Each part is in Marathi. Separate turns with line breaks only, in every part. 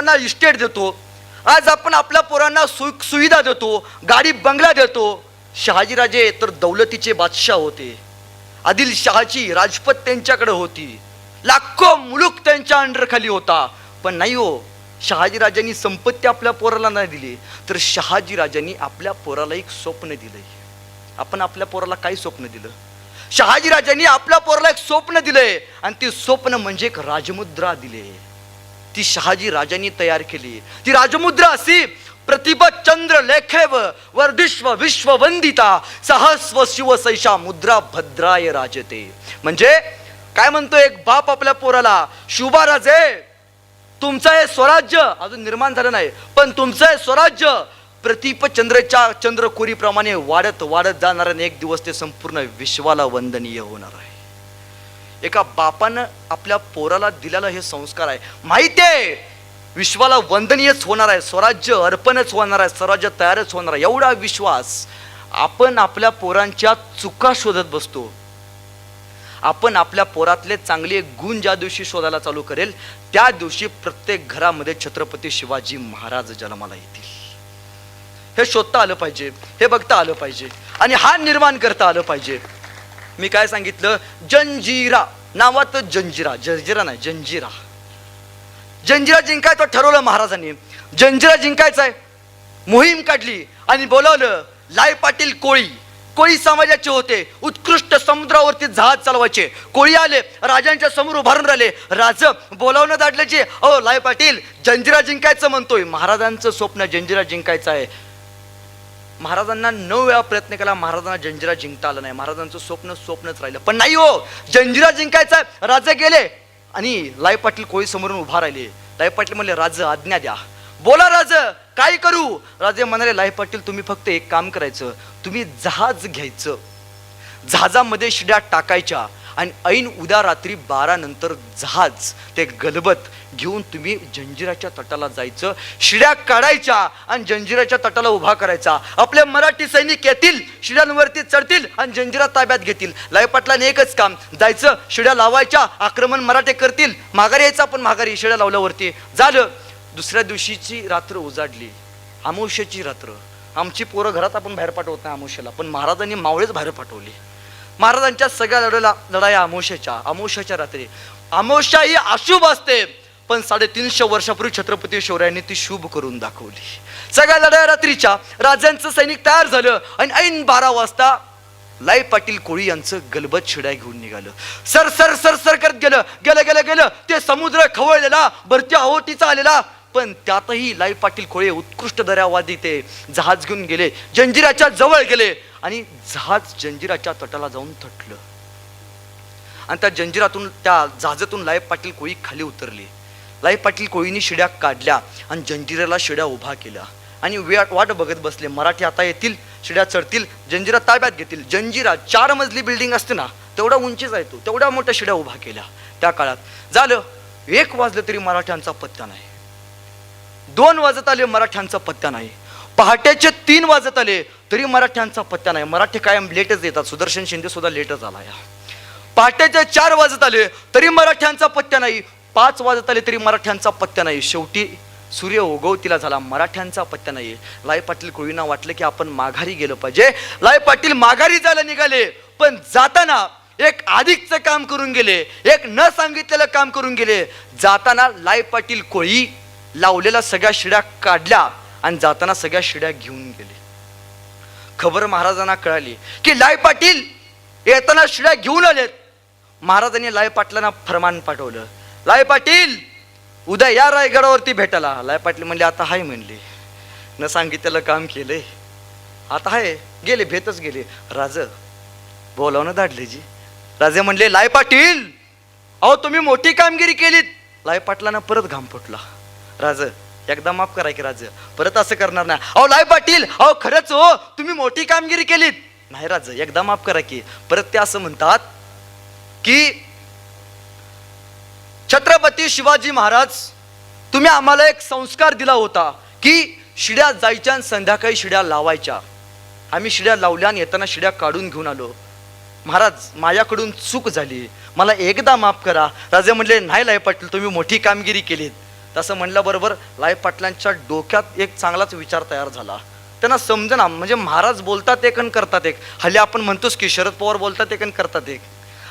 पोरांना इस्टेट देतो, आज आपण आपल्या पोरांना सुविधा देतो, गाडी बंगला देतो. शहाजीराजे तर दौलतीचे बादशाह होते. आदिलशहाची राजपत त्यांच्याकडे होती, लाखो मुलूक त्यांच्या अंडरखाली होता. पण नाही हो, शहाजीराजांनी संपत्ती आपल्या पोराला नाही दिली, तर शहाजीराजांनी आपल्या पोराला एक स्वप्न दिलंय. आपण आपल्या पोराला काय स्वप्न दिलं? शहाजीराजांनी आपल्या पोराला एक स्वप्न दिलंय, आणि ते स्वप्न म्हणजे एक राजमुद्रा दिले. ती शहाजी राजांनी तयार केली. ती राजमुद्रा अशी, प्रतिभा चंद्र लेखेव वर्धिष्व विश्व वंदिता सहस्व शिवसैषा मुद्रा भद्राय राजते. म्हणजे काय म्हणतो एक बाप आपल्या पोराला, शुभाराजे तुमचं हे स्वराज्य अजून निर्माण झालं नाही, पण तुमचं हे स्वराज्य प्रतिप चंद्रच्या चंद्रकोरीप्रमाणे वाढत वाढत जाणार, आणि एक दिवस ते संपूर्ण विश्वाला वंदनीय होणार आहे. एका बापानं आपल्या पोराला दिलेला हे संस्कार आहे. माहिती आहे विश्वाला वंदनीयच होणार आहे, स्वराज्य अर्पणच होणार आहे, स्वराज्य तयारच होणार आहे. एवढा विश्वास. आपण आपल्या पोरांच्या चुका शोधत बसतो. आपण आपल्या पोरातले चांगले गुण ज्या दिवशी शोधायला चालू करेल, त्या दिवशी प्रत्येक घरामध्ये छत्रपती शिवाजी महाराज जन्माला येतील. हे शोधता आलं पाहिजे, हे बघता आलं पाहिजे, आणि हा निर्माण करता आलं पाहिजे. मी काय सांगितलं, जंजिरा नावात जंजिरा, जंजिरा नाही जंजिरा. जंजिरा जिंकायचं ठरवलं महाराजांनी. जंजिरा जिंकायचा आहे, मोहीम काढली आणि बोलावलं लाय पाटील कोळी. कोळी समाजाचे होते, उत्कृष्ट समुद्रावरती जहाज चालवायचे. कोळी आले, राजांच्या समोर उभारून राहिले. राज बोलावणं दाटल्याचे, अहो लाय पाटील जंजिरा जिंकायचं म्हणतोय. महाराजांचं स्वप्न जंजिरा जिंकायचं आहे. महाराजांना 9 वेळा प्रयत्न केला, महाराजांना जंजिरा जिंकता आलं नाही. महाराजांचं स्वप्नच राहिलं. पण नाही हो, जंजिरा जिंकायचा आहे. राजे गेले आणि लाय पाटील कोळी समोरून उभा राहिले. लाय पाटील म्हणले राज आज्ञा द्या. बोला राज काय करू? राजे म्हणाले लाय पाटील तुम्ही फक्त एक काम करायचं, तुम्ही जहाज घ्यायचं, जहाजामध्ये शिड्या टाकायच्या, आणि ऐन उद्या रात्री 12 नंतर जहाज ते गलबत घेऊन तुम्ही जंजिराच्या तटाला जायचं, शिड्या काढायच्या आणि जंजिराच्या तटाला उभा करायचा. आपले मराठी सैनिक येतील, शिड्यांवरती चढतील आणि जंजिरा ताब्यात घेतील. लाय पाटलाने एकच काम, जायचं, शिड्या लावायच्या, आक्रमण मराठे करतील, माघारी यायचं. आपण माघारी शिड्या लावल्यावरती झालं. दुसऱ्या दिवशीची रात्र उजाडली, अमावस्येची रात्र. आमची पोरं घरात आपण बाहेर पाठवत नाही अमावस्येला, पण महाराजांनी मावळेच बाहेर पाठवली. महाराजांच्या सगळ्या लढाया अमावस्याच्या रात्री. अमावस्या ही अशुभ असते, पण 350 वर्षापूर्वी छत्रपती शिवरायांनी ती शुभ करून दाखवली. सगळ्या लढाया रात्रीच्या. राजांचं सैनिक तयार झालं आणि ऐन 12 वाजता लाय पाटील कोळी यांचं गलबत शिड्या घेऊन निघालं. सर सर सर सर करत गेलं गेलं गेलं गेलं ते समुद्र खवळलेला, भरती आहोटीचा आलेला. पण त्यातही लाय पाटील कोळी उत्कृष्ट दर्यावादी ते जहाज घेऊन गेले, जंजिराच्या जवळ गेले, आणि जहाज जंजिराच्या तटाला जाऊन थटलं. आणि त्या जहाजातून लाय पाटील कोळी खाली उतरले. लाय पाटील कोळीनी शिड्या काढल्या आणि जंजिराला शिड्या उभा केल्या आणि वाट बघत बसले. मराठी आता येतील, शिड्या चढतील, जंजिरा ताब्यात घेतील. जंजिरा 4 मजली बिल्डिंग असते ना, तेवढा उंचीच आहे तो, तेवढ्या मोठ्या शिड्या उभा केल्या त्या काळात. झालं 1 वाजलं तरी मराठ्यांचा पत्ता नाही, 2 वाजत आले मराठ्यांचा पत्ता नाही, पहाटेचे 3 वाजत आले तरी मराठ्यांचा पत्ता नाही. मराठी कायम लेटच येतात, सुदर्शन शिंदे सुद्धा लेटच आला. पहाटेचे 4 वाजत आले तरी मराठ्यांचा पत्ता नाही, 5 वाजत आले तरी मराठ्यांचा पत्ता नाही. शेवटी सूर्य उगवतीला झाला, मराठ्यांचा पत्ता नाही. लाय पाटील कोळींना वाटलं की आपण माघारी गेलं पाहिजे. लाय पाटील माघारी जायला निघाले, पण जाताना एक अधिकचं काम करून गेले, एक न सांगितलेलं काम करून गेले. जाताना लाय पाटील कोळी लावलेल्या सगळ्या शिड्या काढल्या आणि जाताना सगळ्या शिड्या घेऊन गेले. खबर महाराजांना कळाली की लाय पाटील येताना शिड्या घेऊन आलेत. महाराजांनी लाय पाटलांना फरमान पाठवलं, लाय पाटील उद्या या रायगडावरती भेटायला. लाय पाटील म्हणले आता हाय म्हणले, न सांगितलेलं काम केलंय, आता हाय. गेले, भेटच गेले. राज बोलावणं धाडले जी. राजे म्हणले लाय पाटील अहो तुम्ही मोठी कामगिरी केलीत. लाय पाटलांना परत घाम फुटला. राज एकदा माफ करा की राज, परत असं करणार नाही. अहो लाय पाटील अहो खरंच हो तुम्ही मोठी कामगिरी केलीत. नाही राज एकदा माफ करा की. परत ते असं म्हणतात की छत्रपती शिवाजी महाराज तुम्ही आम्हाला एक संस्कार दिला होता की शिड्या जायच्या आणि संध्याकाळी शिड्या लावायच्या. आम्ही शिड्या लावल्या आणि येताना शिड्या काढून घेऊन आलो. महाराज माझ्याकडून चूक झाली, मला एकदा माफ करा. राजे म्हणले नाही लाय पाटील तुम्ही मोठी कामगिरी केलीत. तसं म्हणल्याबरोबर लाय पाटलांच्या डोक्यात एक चांगलाच विचार तयार झाला. त्यांना समजना, म्हणजे महाराज बोलतात एक आणि करतात एक. हल्ली आपण म्हणतोच की शरद पवार बोलतात एक आणि करतात एक.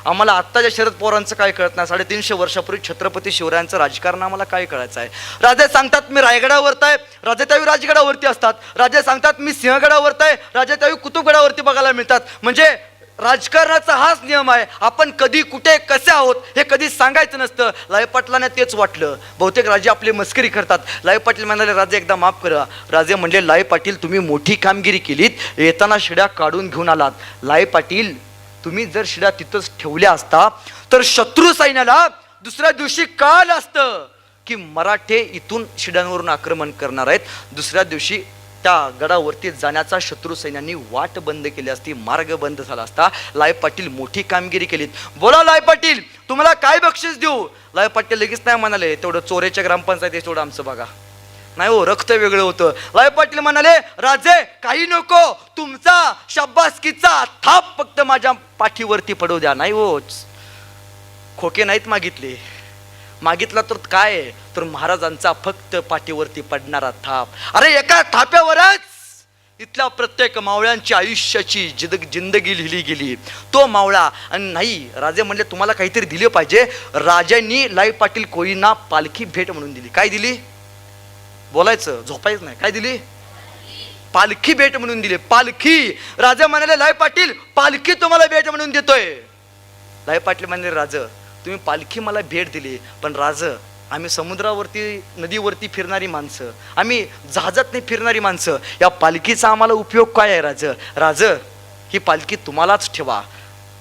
आम्हाला आत्ताच्या शरद पवारांचं काय कळत नाही. 350 वर्षापूर्वी छत्रपती शिवरायांचं राजकारण आम्हाला काय कळायचं आहे. राजे सांगतात मी रायगडावरत आहे, राजे त्यावेळी राजगडावरती असतात. राजे सांगतात मी सिंहगडावरत आहे, राजे त्यावेळी कुतुबगडावरती बघायला मिळतात. म्हणजे राजकारणाचा हाच नियम आहे, आपण कधी कुठे कसे आहोत हे कधी सांगायचं नसतं. लाय पाटलांना तेच वाटलं. बहुतेक राजे आपली मस्करी करतात. लाय पाटील म्हणाले राजे एकदा माफ करा. राजे म्हणले लाय पाटील तुम्ही मोठी कामगिरी केलीत, येताना शिड्या काढून घेऊन आलात. लाय पाटील तुम्ही जर शिड्या तिथंच ठेवल्या असता तर शत्रू सैन्याला दुसऱ्या दिवशी कळलं असतं की मराठे इथून शिड्यांवरून आक्रमण करणार आहेत. दुसऱ्या दिवशी त्या गडावरती जाण्याचा शत्रू सैन्यांनी वाट बंद केली असती, मार्ग बंद झाला असता. लाय पाटील मोठी कामगिरी केलीत. बोला लाय पाटील तुम्हाला काय बक्षीस देऊ. लाय पाटील लगेच नाही म्हणाले तेवढं चोरेच्या ग्रामपंचायती तेवढं आमचं बघा. नाही हो, रक्त वेगळं होतं. लाय पाटील म्हणाले राजे काही नको, तुमचा शाबासकीचा थाप फक्त माझ्या पाठीवरती पडू द्या. नाही हो, खोके नाहीत मागितले. मागितला तर काय तर महाराजांचा फक्त पाठीवरती पडणारा थाप. अरे एका थाप्यावरच इथल्या प्रत्येक मावळ्यांची आयुष्याची जिंदगी लिहिली गेली. तो मावळा आणि नाही राजे म्हणले तुम्हाला काहीतरी दिले पाहिजे. राजांनी लाय पाटील कोळींना पालखी भेट म्हणून दिली. काय दिली बोलायचं, झोपायचं नाही. काय दिली पालखी भेट म्हणून दिली. पालखी. राजा म्हणाले लाय पाटील पालखी तुम्हाला भेट म्हणून देतोय. लाय पाटील म्हणाले राज तुम्ही पालखी मला भेट दिली, पण राज आम्ही समुद्रावरती नदीवरती फिरणारी माणसं, आम्ही जहाजात नाही फिरणारी माणसं, या पालखीचा आम्हाला उपयोग काय आहे राज. राज ही पालखी तुम्हालाच ठेवा.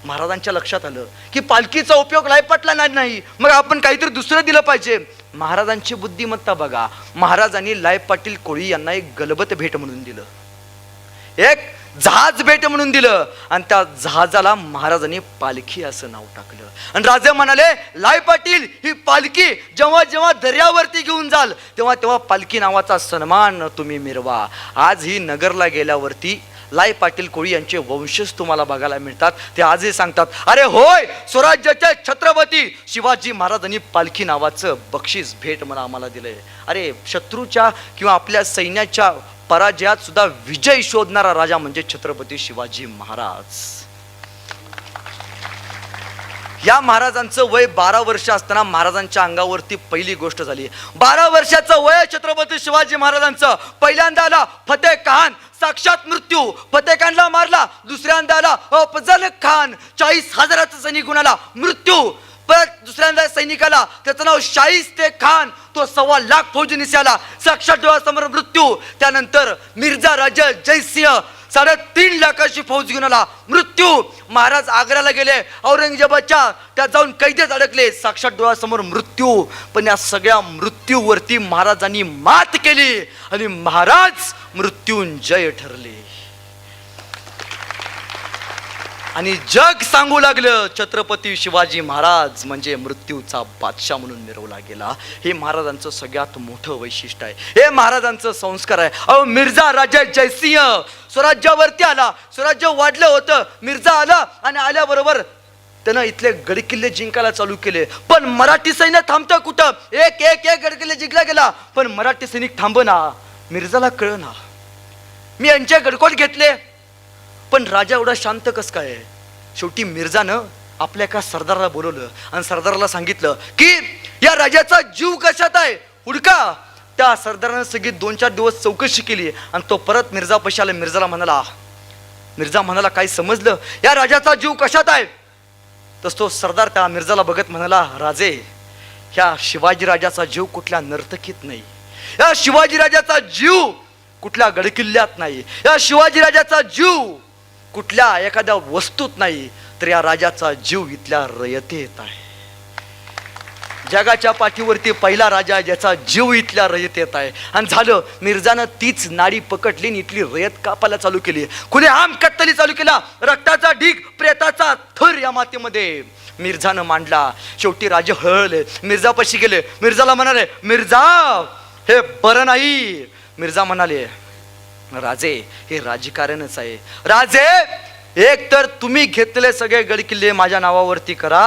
महाराजांच्या लक्षात आलं की पालखीचा उपयोग लाय पाटलांना नाही, मग आपण काहीतरी दुसरं दिलं पाहिजे. महाराजांची बुद्धिमत्ता बघा. महाराजांनी लाय पाटील कोळी यांना एक गलबत भेट म्हणून दिलं, एक जहाज भेट म्हणून दिलं, आणि त्या जहाजाला महाराजांनी पालखी असं नाव टाकलं. आणि राजे म्हणाले लाय पाटील ही पालखी जेव्हा जेव्हा दर्यावरती घेऊन जाल तेव्हा तेव्हा पालखी नावाचा सन्मान तुम्ही मिरवा. आज ही नगरला गेल्यावरती लाय पाटील कोळी यांचे वंशज तुम्हाला बघायला मिळतात. ते आजही सांगतात अरे होय स्वराज्याचे छत्रपती शिवाजी महाराजांनी पालखी नावाचं बक्षीस भेट म्हणून आम्हाला दिलंय. अरे शत्रूच्या किंवा आपल्या सैन्याच्या पराजयात सुद्धा विजय शोधणारा राजा म्हणजे छत्रपती शिवाजी महाराज. या महाराजांचं वय 12 वर्ष असताना महाराजांच्या अंगावरती पहिली गोष्ट झाली. 12 वर्षाचं वय छत्रपती शिवाजी महाराजांचं. पहिल्यांदा आला फतेह खान, साक्षात मृत्यू. फतेह खानला मारला. दुसऱ्यांदा आला अफजल खान, 40,000 सैनिक गुणाला मृत्यू. परत दुसऱ्यांदा सैनिकाला त्याचं नाव शाहिस्ते खान, तो 1.25 फौजीनिशी आला, साक्षात डोळ्यासमोर मृत्यू. त्यानंतर मिर्झा राजा जयसिंह 3.5 लाखाची फौज घेऊन आला मृत्यू. महाराज आग्र्याला गेले, औरंगजेबाच्या त्यात जाऊन कैदेत अडकले, साक्षात डोळ्यासमोर मृत्यू. पण या सगळ्या मृत्यूवरती महाराजांनी मात केली आणि महाराज मृत्युंजय ठरले. आणि जग सांगू लागलं छत्रपती शिवाजी महाराज म्हणजे मृत्यूचा बादशाह म्हणून मिरवला गेला. हे महाराजांचं सगळ्यात मोठं वैशिष्ट्य आहे, हे महाराजांचं संस्कार आहे. अहो मिर्झा राजा जयसिंह स्वराज्यावरती आला, स्वराज्य वाढलं होतं. मिर्झा आला आणि आल्याबरोबर त्यानं इथले गडकिल्ले जिंकायला चालू केले. पण मराठी सैन्य थांबतं कुठं. एक एक एक गडकिल्ले जिंकला गेला, पण मराठी सैनिक थांबना. मिर्झाला कळना मी यांचे गडकोट घेतले, पण राजा एवढा शांत कस काय. शेवटी मिर्झानं आपल्या एका सरदाराला बोलवलं आणि सरदाराला सांगितलं की या राजाचा जीव कशात आहे हुडका. त्या सरदारानं सगळी 2-4 दिवस चौकशी केली आणि तो परत मिर्झापाशी आला. मिर्झा म्हणाला काय समजलं, या राजाचा जीव कशात आहे. तस तो सरदार त्या मिर्झाला बघत म्हणाला राजे ह्या शिवाजी राजाचा जीव कुठल्या नर्तकीत नाही, या शिवाजी राजाचा जीव कुठल्या गडकिल्ल्यात नाही, या शिवाजी राजाचा जीव कुठल्या एखाद्या वस्तूत नाही, तर या राजाचा जीव इथल्या रयतेत आहे. जगाच्या पाठीवरती पहिला राजा ज्याचा जीव इथल्या रयतेत आहे. आणि झालं मिर्झानं तीच नाडी पकडली आणि इथली रयत कापायला चालू केली. खुलेआम कत्तली चालू केला. रक्ताचा ढीग प्रेताचा थर या मातीमध्ये मिर्झानं मांडला. शेवटी राजे हळले, मिर्झापाशी गेले. मिर्झाला म्हणाले मिर्झा हे बरं नाही. मिर्झा म्हणाले राजे हे राजकारणच आहे. राजे एक तर तुम्ही घेतलेले सगळे गडकिल्ले माझ्या नावावरती करा,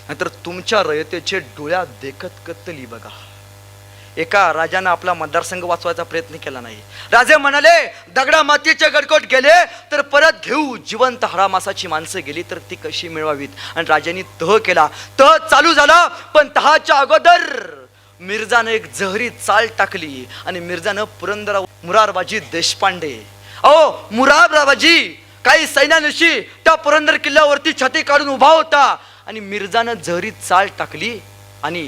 नाहीतर तुमच्या रयतेचे डोळ्यात देखत कत्तली बघा. एका राजानं आपला मतदारसंघ वाचवायचा प्रयत्न केला नाही. राजे म्हणाले, दगडा मातीचे गडकोट गेले तर परत घेऊ, जिवंत हरामासाची माणसं गेली तर ती कशी मिळवावीत. आणि राजांनी तह केला. तह चालू झाला, पण तहाच्या अगोदर मिर्झानं एक जहरी चाल टाकली आणि मिर्झानं पुरंदर मुरारबाजी देशपांडे, मुरारबाजी काही सैन्यानिशी त्या पुरंदर किल्ल्यावरती छाती काढून उभा होता आणि मिर्झानं जहरी चाल टाकली आणि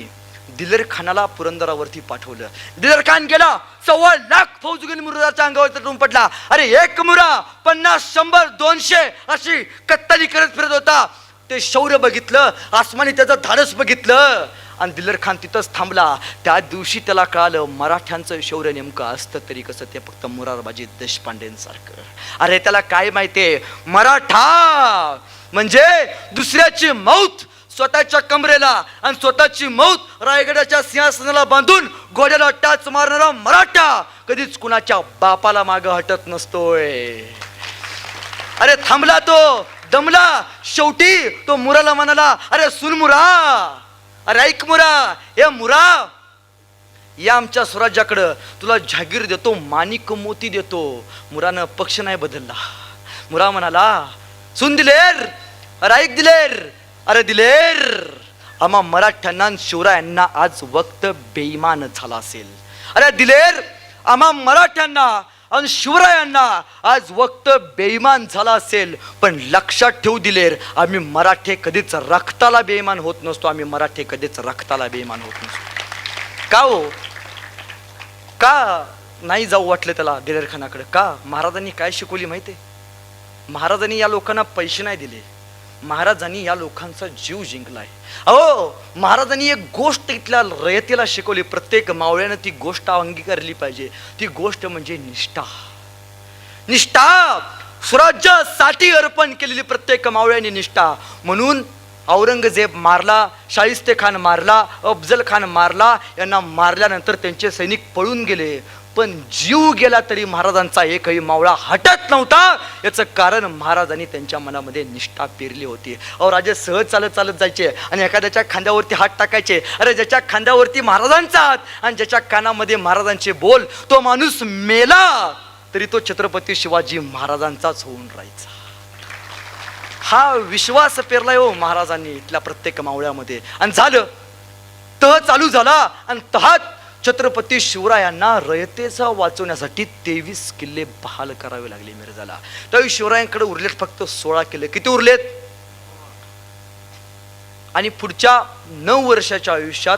दिलेर खानाला पुरंदरावरती पाठवलं. दिलेर खान गेला, 1.25 लाख फौज घेऊन मुराच्या अंगावर तुटून पडला. अरे एक मुरा 50, 100, 200 अशी कत्तली करत फिरत होता. ते शौर्य बघितलं, आसमानी त्याचं धाडस बघितलं आणि दिलेर खान तिथंच थांबला. त्या दिवशी त्याला कळालं मराठ्यांचं शौर्य नेमकं असतं तरी कसं, ते फक्त मुरारबाजी देशपांडेंसारखं. अरे त्याला काय माहितीये, मराठा म्हणजे दुसऱ्याची मौत स्वतःच्या कमरेला आणि स्वतःची मौत रायगडाच्या सिंहासनाला बांधून घोड्याला टाच मारणारा मराठा कधीच कुणाच्या बापाला मागं हटत नसतोय. अरे थांबला तो, दमला, शेवटी तो मुराला म्हणाला, अरे सुन मुरा, अरे ऐक मुरा, हे मुरा, या आमच्या स्वराज्याकडं, तुला जहागीर देतो, माणिक मोती देतो. मुरानं पक्ष नाही बदलला. मुरा म्हणाला, सुन दिलेर, अरे ऐक दिलेर, अरे दिलेर, आम्हा मराठ्यांना शिवरायांना आज वक्त बेईमान झाला असेल. अरे दिलेर, आम्हा मराठ्यांना आणि शिवरायांना आज वक्त बेईमान झाला असेल, पण लक्षात ठेवू दिलेर, आम्ही मराठे कधीच रक्ताला बेईमान होत नसतो. आम्ही मराठे कधीच रक्ताला बेईमान होत नसतो. का हो, का नाही जाऊ वाटलं त्याला दिलेर खानाकडे? का? महाराजांनी काय शिकवली माहितीये? महाराजांनी या लोकांना पैसे नाही दिले, महाराजांनी या लोकांचा जीव जिंकलाय. महाराजांनी एक गोष्ट इथल्या रयतेला शिकवली, प्रत्येक मावळ्यानं ती गोष्ट अंगीकारली पाहिजे. ती गोष्ट म्हणजे निष्ठा. निष्ठा, स्वराज्यासाठी अर्पण केलेली प्रत्येक मावळ्याने निष्ठा. म्हणून औरंगजेब मारला, शाहिस्ते खान मारला, अफजल खान मारला, यांना मारल्यानंतर त्यांचे सैनिक पळून गेले, पण जीव गेला तरी महाराजांचा एकही मावळा हटत नव्हता. याचं कारण महाराजांनी त्यांच्या मनामध्ये निष्ठा पेरली होती. राजे सहज चालत चालत जायचे आणि एखाद्याच्या खांद्यावरती हात टाकायचे. अरे ज्याच्या खांद्यावरती महाराजांचा हात आणि ज्याच्या कानामध्ये महाराजांचे बोल, तो माणूस मेला तरी तो छत्रपती शिवाजी महाराजांचाच होऊन राहायचा. हा विश्वास पेरलाय हो महाराजांनी इथल्या प्रत्येक मावळ्यामध्ये. आणि झालं, तह चालू झाला आणि तहात छत्रपती शिवरायांना रयतेचा वाचवण्यासाठी 23 किल्ले बहाल करावे लागले मिर्झाला. त्यावेळी शिवरायांकडे उरलेत फक्त 16 किल्ले. किती उरलेत? आणि पुढच्या 9 वर्षाच्या आयुष्यात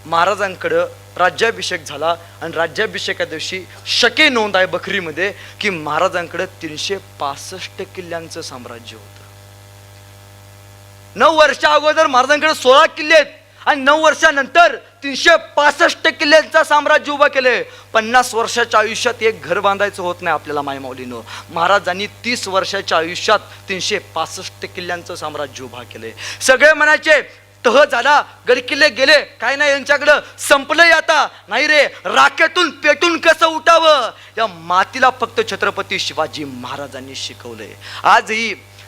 महाराजांकडं राज्याभिषेक झाला आणि राज्याभिषेका दिवशी शके नोंद आहे बखरीमध्ये की महाराजांकडे 365 किल्ल्यांचं साम्राज्य होतं. 9 वर्षा अगोदर महाराजांकडे 16 किल्ले आहेत आणि 9 वर्षानंतर 365 किल्ल्यांचं साम्राज्य उभं केले. 50 वर्षाच्या आयुष्यात एक घर बांधायचं होत नाही आपल्याला मायमाऊलीनं. महाराजांनी 30 वर्षाच्या आयुष्यात 365 किल्ल्यांचं साम्राज्य उभा केले. सगळे म्हणायचे तह झाला, गडकिल्ले गेले, काय नाही यांच्याकडं, संपलंय आता. नाही रे, राखेतून पेटून कसं उठावं या मातीला फक्त छत्रपती शिवाजी महाराजांनी शिकवलंय.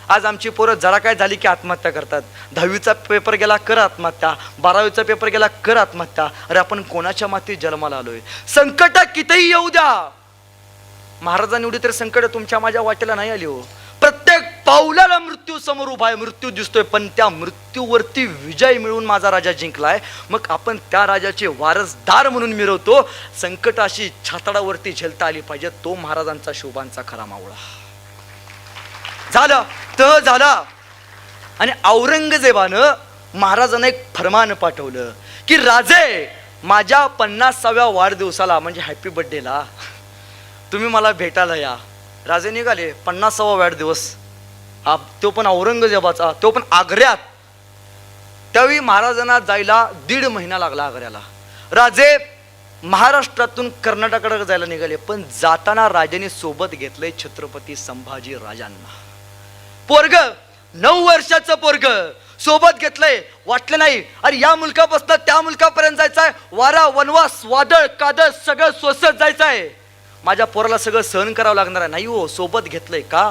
आज आमची पोरं जरा काय झाली की आत्महत्या करतात. 10वीचा पेपर गेला कर आत्महत्या, 12वीचा पेपर गेला कर आत्महत्या. अरे आपण कोणाच्या मातीत जन्माला आलोय? संकट कितीही येऊ द्या, महाराजांनी एवढी तर संकट तुमच्या माझ्या वाटेला नाही आली हो. प्रत्येक पावलाला मृत्यू समोर उभा आहे, मृत्यू दिसतोय, पण त्या मृत्यूवरती विजय मिळवून माझा राजा जिंकलाय. मग आपण त्या राजाचे वारसदार म्हणून मिरवतो. संकट अशी छाताडावरती झेलता आली पाहिजे. तो महाराजांचा शोभांचा खरा मावळा. झालं तर झाला. आणि औरंगजेबानं महाराजांना एक फरमान पाठवलं की राजे, माझ्या 50व्या वाढदिवसाला म्हणजे हॅपी बर्थडेला तुम्ही मला भेटायला या. राजे निघाले. 50वा वाढदिवस, तो पण औरंगजेबाचा, तो पण आग्र्यात. त्यावेळी महाराजांना जायला 1.5 महिना लागला आग्र्याला. राजे महाराष्ट्रातून कर्नाटकाकडे जायला निघाले, पण जाताना राजाने सोबत घेतलंय छत्रपती संभाजी राजांना. पोरग 9 वर्षाचं पोरग सोबत घेतलंय. वाटलं नाही अरे या मुलकापासून त्या मुलकापर्यंत जायचंय, वारा वनवास वादळ कादळ सगळं सोसत जायचंय. माझ्या पोराला सगळं सहन करावं लागणार आहे. नाही हो, सोबत घेतलंय का?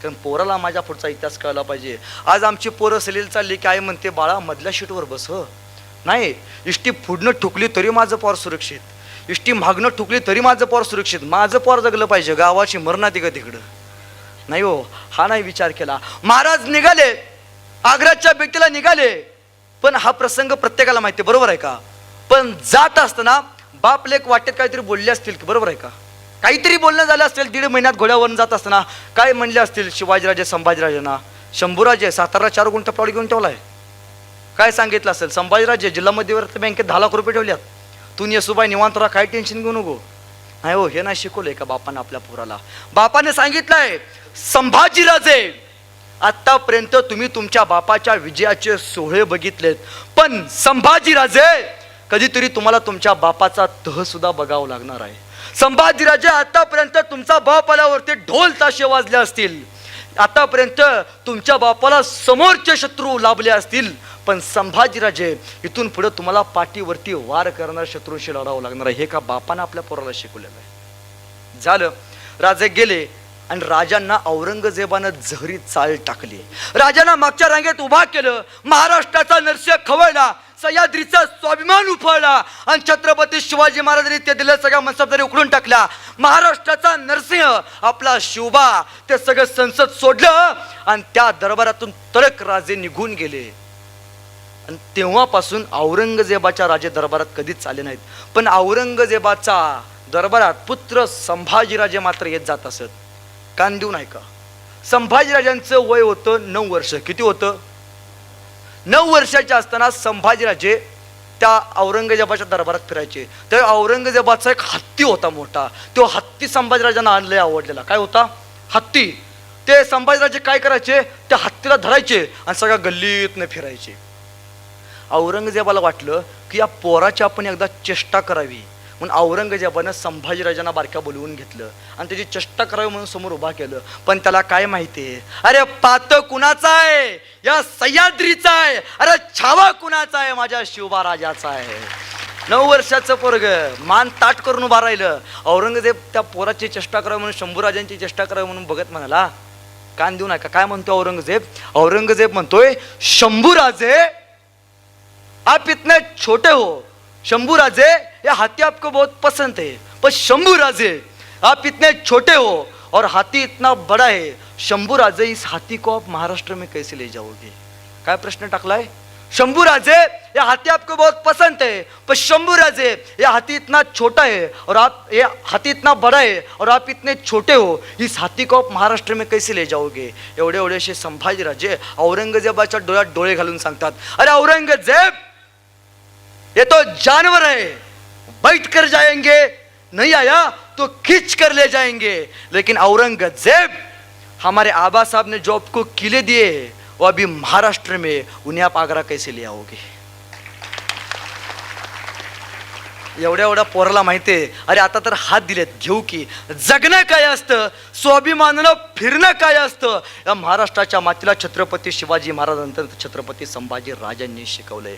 कारण पोराला माझ्या पुढचा इतिहास कळला पाहिजे. आज आमची पोरं सलील चालली काय म्हणते, बाळा मधल्या शीटवर बस. नाही, इष्टी फुडणं ठुकली तरी माझं पोर सुरक्षित. इष्टी मागणं ठुकली तरी माझं पोर सुरक्षित, माझं पोर जगलं पाहिजे, गावाची मरणा तिकडं तिकडं नाही हो. हा नाही विचार केला. महाराज निघाले, आग्र्याच्या बेटीला निघाले. पण हा प्रसंग प्रत्येकाला माहिती, बरोबर आहे का? पण जात असताना बाप लेक वाटेत काहीतरी बोलले असतील की, बरोबर आहे का? काहीतरी बोलणं झालं असेल. 1.5 महिन्यात घोड्यावरून जात असताना काय म्हणले असतील शिवाजीराजे संभाजीराजांना, शंभूराजे सातारा 4 गुंठ प्लॉट घेऊन ठेवलाय. काय सांगितलं असेल, संभाजीराजे जिल्हा मध्यवर्ती बँकेत 10 लाख रुपये ठेवल्यात, तू येसूबाई निवांत राहा, काय टेन्शन घेऊ नको. नाही हो, हे नाही शिकवलंय का बापानं आपल्या पोराला? बापाने सांगितलंय, संभाजीराजे आतापर्यंत तुम्ही तुमच्या बापाच्या विजयाचे सोहळे बघितलेत, पण संभाजीराजे कधीतरी तुम्हाला तुमच्या बापाचा तह सुद्धा बघावं लागणार आहे. संभाजीराजे आतापर्यंत तुमचा बाप आल्यावरती ढोल ताशे वाजले असतील, आतापर्यंत तुमच्या बापाला समोरचे शत्रू लाभले असतील, पण संभाजीराजे इथून पुढे तुम्हाला पाठीवरती वार करणाऱ्या शत्रूंशी लढावं लागणार आहे. हे का बापानं आपल्या पोराला शिकवलेलं आहे. झालं, राजे गेले आणि राजांना औरंगजेबानं जहरी चाल टाकली. राजांना मागच्या रांगेत उभा केलं, महाराष्ट्राचा नरसिंह खवळला, सह्याद्रीचा स्वाभिमान उफाळला आणि छत्रपती शिवाजी महाराजांनी ते दिलेल्या सगळ्या मनसबदारी उकळून टाकल्या. महाराष्ट्राचा नरसिंह आपला शिवबा ते सगळं संसद सोडलं आणि त्या दरबारातून तडक राजे निघून गेले. आणि तेव्हापासून औरंगजेबाच्या राजे दरबारात कधीच आले नाहीत. पण औरंगजेबाचा दरबारात पुत्र संभाजीराजे मात्र येत जात असत. कान देऊ नाही का? संभाजीराजांचं वय होतं 9 वर्ष. किती होतं? 9 वर्षाचे असताना संभाजीराजे त्या औरंगजेबाच्या दरबारात फिरायचे. तर औरंगजेबाचा एक हत्ती होता मोठा, तो हत्ती संभाजीराजांना आणलंय आवडलेला. काय होता? हत्ती. ते संभाजीराजे काय करायचे, त्या हत्तीला धरायचे आणि सगळ्या गल्लीतनं फिरायचे. औरंगजेबाला वाटलं की या पोराची आपण एकदा चेष्टा करावी, म्हणून औरंगजेबानं संभाजीराजांना बारक्या बोलवून घेतलं आणि त्याची चेष्टा करावी म्हणून समोर उभा केलं. पण त्याला काय माहितीये, अरे पात कुणाचा आहे? या सह्याद्रीचा आहे. अरे छावा कुणाचा आहे? माझ्या शिवबा राजाचा आहे. 9 वर्षाचं पोरग मान ताट करून उभा राहिलं. औरंगजेब त्या पोराची चेष्टा करावी म्हणून, शंभूराजांची चेष्टा करावी म्हणून बघत म्हणाला. कान देऊ नका. काय म्हणतो औरंगजेब? औरंगजेब म्हणतोय, शंभूराजे आप इतने छोटे हो, शंभूराजे ये हाथी आपको बहुत पसंद है, पर शंभूराजे आप इतने छोटे हो और हाथी इतना बड़ा है, शंभूराजे इस हाथी को आप महाराष्ट्र में कैसे ले जाओगे? काय प्रश्न टाकलाय? शंभूराजे ये हाथी आपको बहुत पसंद है, पर शंभूराजे ये हाथी इतना छोटा है और आप ये हाथी इतना बड़ा है और आप इतने छोटे हो, इस हाथी को आप महाराष्ट्र में कैसे ले जाओगे? एवढे एवढेशे संभाजीराजे औरंगजेबाच्या डोळ्यात डोळे घालून सांगतात, अरे औरंगजेब ये तो जानवर है, बैठ कर जाएंगे, नहीं आया तो खींच कर ले जाएंगे, लेकिन औरंगजेब हमारे आबा साहब ने जो आपको किले दिए वो अभी महाराष्ट्र में, उन्हें आप आगरा कैसे ले आओगे? एवढ्या एवढ्या पोराला माहितीये, अरे आता तर हात दिलेत, घेऊ की. जगणं काय असतं, स्वाभिमानानं फिरणं काय असतं, या महाराष्ट्राच्या मातीला छत्रपती शिवाजी महाराजांनंतर छत्रपती संभाजी राजांनी शिकवलंय.